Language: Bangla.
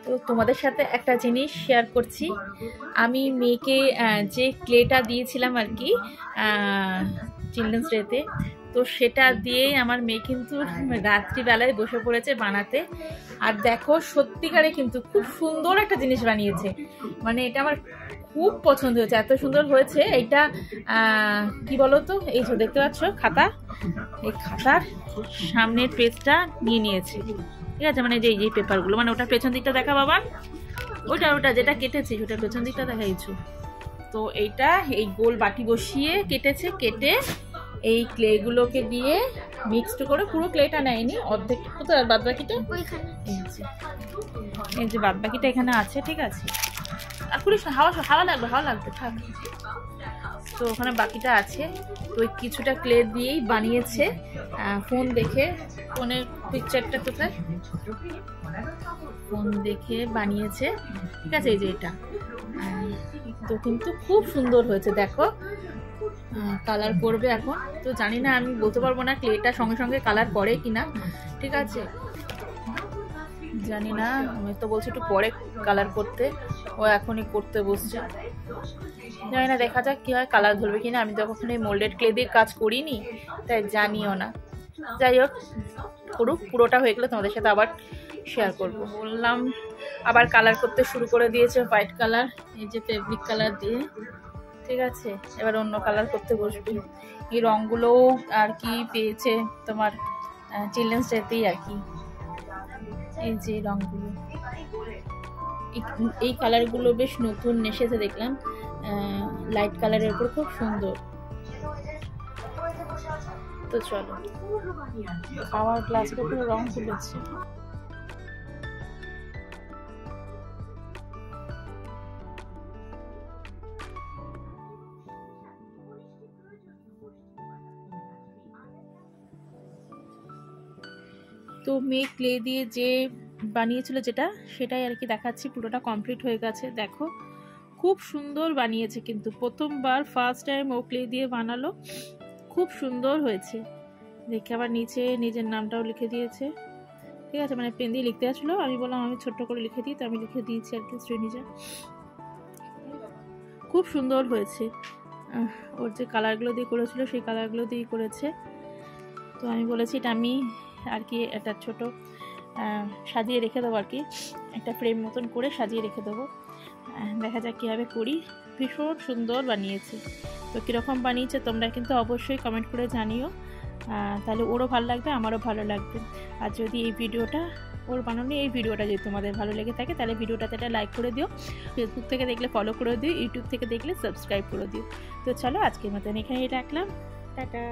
তো তোমাদের সাথে একটা জিনিস শেয়ার করছি। আমি মেয়েকে যে ক্লেটা দিয়েছিলাম আর কি চিলড্রেন্স ডেতে, তো সেটা দিয়েই আমার মেয়ে কিন্তু রাত্রিবেলায় বসে পড়েছে বানাতে। আর দেখো সত্যিকারে কিন্তু খুব সুন্দর একটা জিনিস বানিয়েছে, মানে এটা আমার খুব পছন্দ হয়েছে, এত সুন্দর হয়েছে। এইটা কি বলো তো, এই যে দেখতে পাচ্ছ খাতা, এই খাতার সামনের পেজটা নিয়ে নিয়েছে, ঠিক আছে, মানে যে এই পেপারগুলো, মানে ওটা পেছন দিকটা দেখা বাবা, ওটা যেটা কেটেছি ওটা পেছন দিকটা দেখাইছো। তো এইটা এই গোল বাটি বসিয়ে কেটেছে, কেটে এই ক্লেগুলোকে দিয়ে মিক্সড করে, পুরো ক্লেটা নেয়নি, অর্ধেক কোথায়, আর বাদ বাকিটা এই যে বাদ বাকিটা এখানে আছে, ঠিক আছে। আর পুলিশ হাওয়া লাগবে থাক। তো ওখানে বাকিটা আছে। তো ওই কিছুটা ক্লে দিয়েই বানিয়েছে, ফোন দেখে, ফোনের পিকচারটা কোথায়, ফোন দেখে বানিয়েছে, ঠিক আছে। এই যে এটা তো কিন্তু খুব সুন্দর হয়েছে, দেখো কালার করবে এখন। তো জানি না, আমি বলতে পারবো না ক্লেটা সঙ্গে সঙ্গে কালার করে কিনা, ঠিক আছে, জানি না। আমি তো বলছি একটু পরে কালার করতে, ও এখনই করতে বসছে, জানি না, দেখা যাক কি হয়, কালার ধরবে কিনা। আমি তো কখনো এই মোল্ডেড ক্লে দিয়ে কাজ করিনি, তাই জানিও না। যাই হোক, করুক, পুরোটা হয়ে গেলে তোমাদের সাথে আবার শেয়ার করব। বললাম আবার কালার করতে শুরু করে দিয়েছে, হোয়াইট কালার, এই যে ফেব্রিক কালার দিয়ে, ঠিক আছে। এবার অন্য কালার করতে বসবে। এই রঙগুলোও আর কি পেয়েছে তোমার চিলড্রেন্স ডেতেই আর কি। এই যে রঙগুলো, এই কালারগুলো বেশ নতুন এসেছে দেখলাম, লাইট কালারের উপর, খুব সুন্দর। তো চলো, খাওয়ার গ্লাসের উপরে রং তুলেছে। তো মেয়ে ক্লে দিয়ে যে বানিয়েছিল যেটা, সেটাই আর কি দেখাচ্ছি। পুরোটা কমপ্লিট হয়ে গেছে, দেখো খুব সুন্দর বানিয়েছে, কিন্তু প্রথমবার ফার্স্ট টাইম ও ক্লে দিয়ে বানালো, খুব সুন্দর হয়েছে দেখে। আবার নিচে নিজের নামটাও লিখে দিয়েছে, ঠিক আছে, মানে পেন দিয়ে লিখতে আসলো, আমি বললাম আমি ছোট্ট করে লিখে দিই, তো আমি লিখে দিয়েছি আর কি, শ্রীনিজা। খুব সুন্দর হয়েছে, ওর যে কালারগুলো দিয়ে করেছিল সেই কালারগুলো দিয়েই করেছে। তো আমি বলেছি এটা আমি আর কি একটা ছোট সাজিয়ে রেখে দেবো আর কি, একটা ফ্রেম মতন করে সাজিয়ে রেখে দেবো, দেখা যাক কীভাবে করি। ভীষণ সুন্দর বানিয়েছে। তো কীরকম বানিয়েছে তোমরা কিন্তু অবশ্যই কমেন্ট করে জানিও, তাহলে ওরও ভালো লাগবে, আমারও ভালো লাগবে। আর যদি এই ভিডিওটা, ওর বানানো এই ভিডিওটা যদি তোমাদের ভালো লেগে থাকে, তাহলে ভিডিওটাতে একটা লাইক করে দিও, ফেসবুক থেকে দেখলে ফলো করে দিও, ইউটিউব থেকে দেখলে সাবস্ক্রাইব করে দিও। তো চলো আজকের মতন এখানেই রাখলাম, টাটা।